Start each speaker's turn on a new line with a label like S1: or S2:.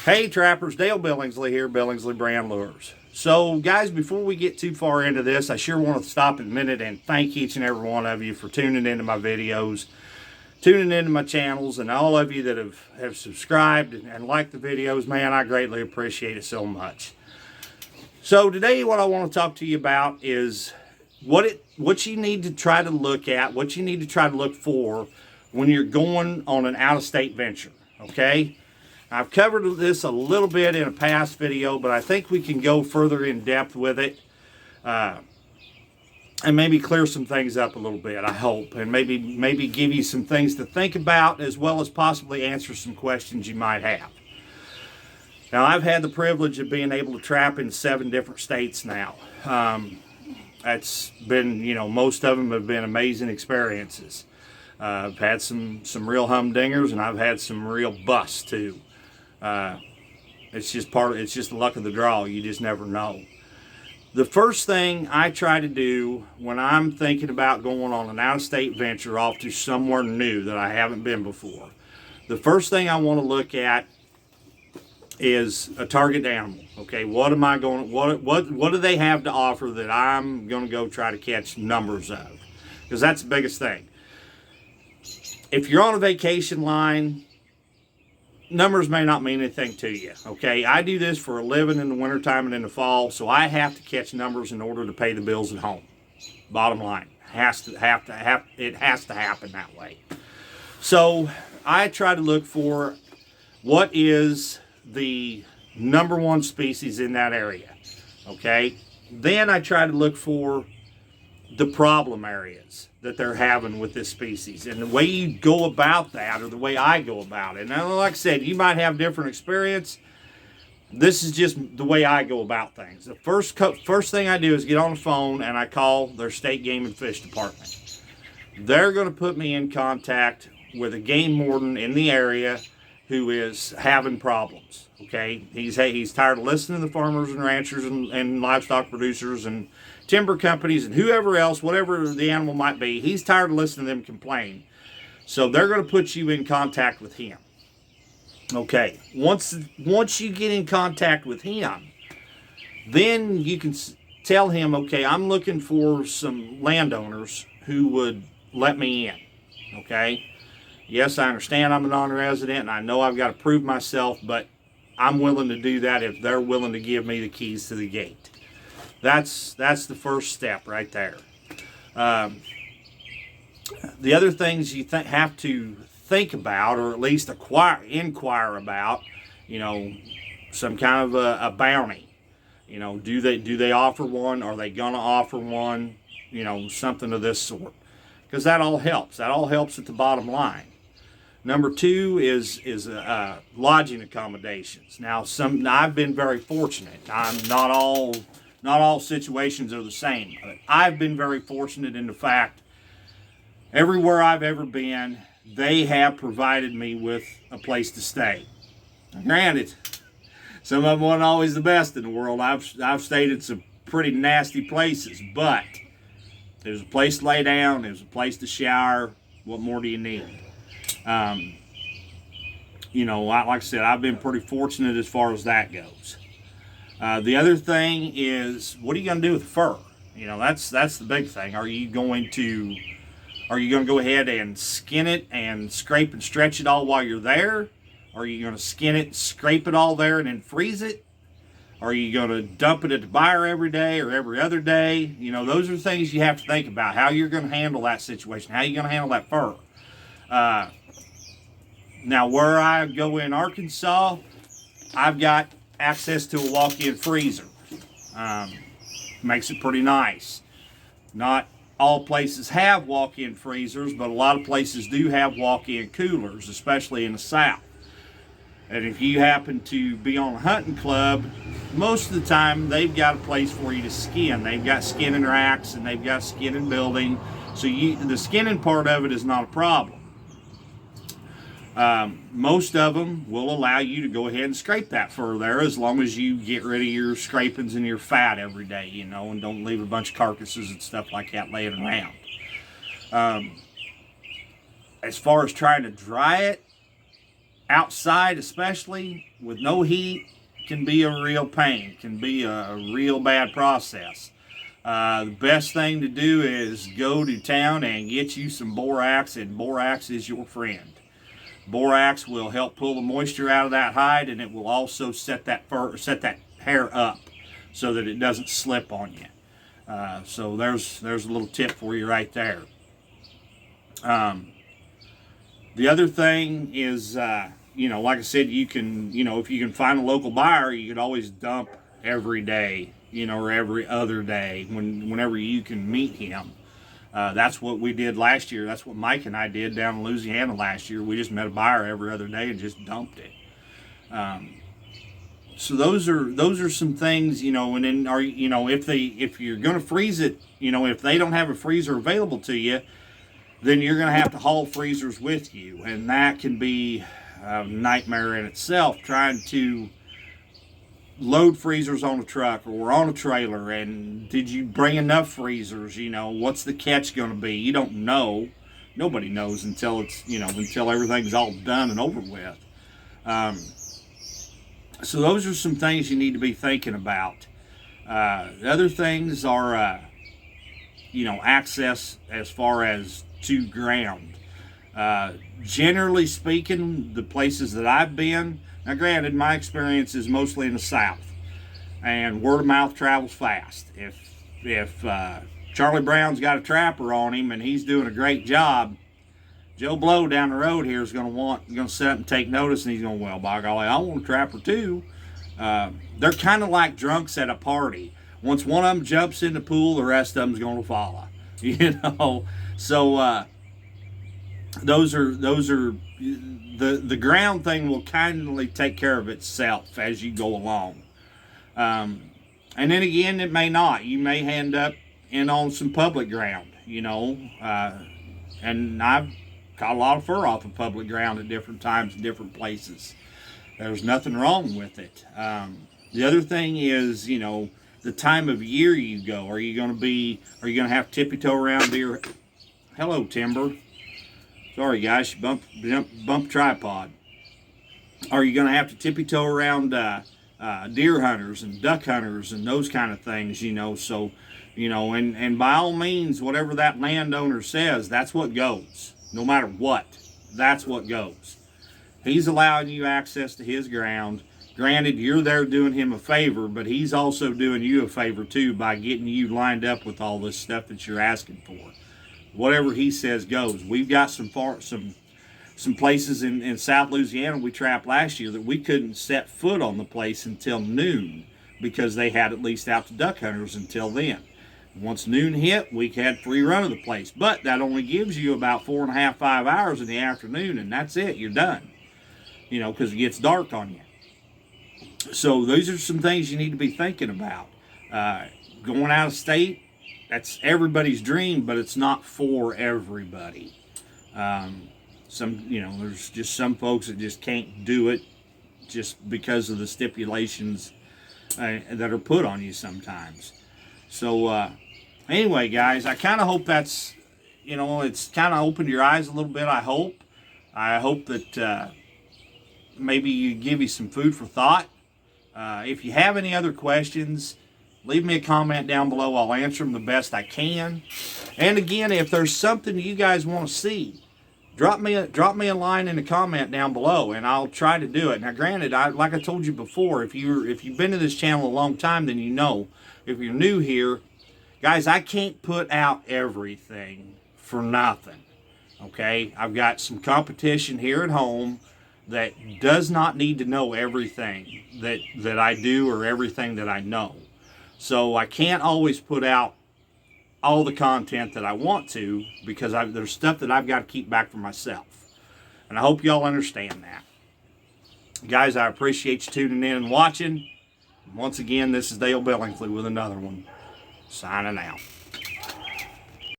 S1: Hey trappers, Dale Billingsley here, Billingsley Brand Lures. So guys, before we get too far into this, I sure want to stop a minute and thank each and every one of you for tuning into my videos, tuning into my channels, and all of you that have subscribed and liked the videos. Man, I greatly appreciate it so much. So today what I want to talk to you about is what you need to try to look at, what you need to try to look for when you're going on an out-of-state venture, okay? I've covered this a little bit in a past video, but I think we can go further in depth with it and maybe clear some things up a little bit, I hope, and maybe give you some things to think about, as well as possibly answer some questions you might have. Now, I've had the privilege of being able to trap in 7 different states now. That's been, most of them have been amazing experiences. I've had some real humdingers, and I've had some real busts too. It's just the luck of the draw. You just never know. The first thing I try to do when I'm thinking about going on an out-of-state venture off to somewhere new that I haven't been before, the first thing I want to look at is a target animal. Okay, what do they have to offer that I'm going to go try to catch numbers of? Because that's the biggest thing. If you're on a vacation line, numbers may not mean anything to you, okay? I do this for a living in the wintertime and in the fall, so I have to catch numbers in order to pay the bills at home. Bottom line, it has to happen that way. So I try to look for what is the number one species in that area, okay? Then I try to look for the problem areas that they're having with this species, and the way you go about that, or the way I go about it. Now, like I said, you might have different experience. This is just the way I go about things. The first thing I do is get on the phone and I call their state game and fish department. They're going to put me in contact with a game warden in the area who is having problems. Okay, he's tired of listening to the farmers and ranchers and livestock producers and timber companies and whoever else, whatever the animal might be. He's tired of listening to them complain. So they're going to put you in contact with him. Okay, once you get in contact with him, then you can tell him, okay, I'm looking for some landowners who would let me in. Okay, yes, I understand I'm a non-resident and I know I've got to prove myself, but I'm willing to do that if they're willing to give me the keys to the gate. That's the first step right there. The other things you have to think about, or at least inquire about, some kind of a bounty. Do they offer one? Are they gonna offer one? Something of this sort, because that all helps. That all helps at the bottom line. Number 2 is lodging accommodations. Now, I've been very fortunate. Not all situations are the same. But I've been very fortunate in the fact, everywhere I've ever been, they have provided me with a place to stay. Now, granted, some of them weren't always the best in the world. I've stayed in some pretty nasty places, but there's a place to lay down, there's a place to shower. What more do you need? Like I said, I've been pretty fortunate as far as that goes. The other thing is, what are you going to do with the fur? That's the big thing. Are you going to go ahead and skin it and scrape and stretch it all while you're there? Are you going to skin it, scrape it all there, and then freeze it? Are you going to dump it at the buyer every day or every other day? Those are things you have to think about. How you're going to handle that situation. How you're going to handle that fur. Now, where I go in Arkansas, I've got access to a walk-in freezer. Makes it pretty nice. Not all places have walk-in freezers, but a lot of places do have walk-in coolers, especially in the South. And if you happen to be on a hunting club, most of the time they've got a place for you to skin. They've got skinning racks and they've got skinning building. So the skinning part of it is not a problem. Most of them will allow you to go ahead and scrape that fur there, as long as you get rid of your scrapings and your fat every day, and don't leave a bunch of carcasses and stuff like that laying around. As far as trying to dry it, outside, especially with no heat, can be a real pain, can be a real bad process. The best thing to do is go to town and get you some borax, and borax is your friend. Borax will help pull the moisture out of that hide, and it will also set that hair up so that it doesn't slip on you. So there's a little tip for you right there. The other thing is, like I said, you can, if you can find a local buyer, you could always dump every day, or every other day whenever you can meet him. That's what we did last year. That's what Mike and I did down in Louisiana last year. We just met a buyer every other day and just dumped it. So those are some things, and then if you're going to freeze it, if they don't have a freezer available to you, then you're going to have to haul freezers with you, and that can be a nightmare in itself, trying to load freezers on a truck or on a trailer. And did you bring enough freezers? What's the catch going to be? You don't know. Nobody knows until it's until everything's all done and over with. So those are some things you need to be thinking about. The other things are access as far as to ground. Generally speaking, the places that I've been, now granted, my experience is mostly in the South, and word of mouth travels fast. If Charlie Brown's got a trapper on him and he's doing a great job, Joe Blow down the road here is going to sit up and take notice, and he's going, well, by golly, I want a trapper too. They're kind of like drunks at a party. Once one of them jumps in the pool, the rest of them's going to follow. So those are the ground thing will kindly take care of itself as you go along. And then again, it may not. You may end up in on some public ground, and I've caught a lot of fur off of public ground at different times in different places. There's nothing wrong with it. The other thing is, the time of year you go. Are you going to have Tippy Toe around deer? Hello, Timber. Sorry, guys, bump tripod. Are you going to have to Tippy Toe around deer hunters and duck hunters and those kind of things, So, and by all means, whatever that landowner says, that's what goes. No matter what, that's what goes. He's allowing you access to his ground. Granted, you're there doing him a favor, but he's also doing you a favor too by getting you lined up with all this stuff that you're asking for. Whatever he says goes. We've got some places in South Louisiana we trapped last year that we couldn't set foot on the place until noon because they had at least out to duck hunters until then. Once noon hit, we had free run of the place, but that only gives you about 4.5, 5 hours in the afternoon, and that's it. You're done, because it gets dark on you. So those are some things you need to be thinking about. Going out of state, that's everybody's dream, but it's not for everybody. There's just some folks that just can't do it just because of the stipulations that are put on you sometimes. So anyway, guys, I kind of hope that's, it's kind of opened your eyes a little bit, I hope. I hope that maybe you give you some food for thought. If you have any other questions, leave me a comment down below. I'll answer them the best I can. And again, if there's something you guys want to see, drop me a line in the comment down below, and I'll try to do it. Now, granted, like I told you before, if you've been to this channel a long time, then you know. If you're new here, guys, I can't put out everything for nothing. Okay, I've got some competition here at home that does not need to know everything that I do or everything that I know. So I can't always put out all the content that I want to because there's stuff that I've got to keep back for myself. And I hope y'all understand that. Guys, I appreciate you tuning in and watching. Once again, this is Dale Billingsley with another one. Signing out.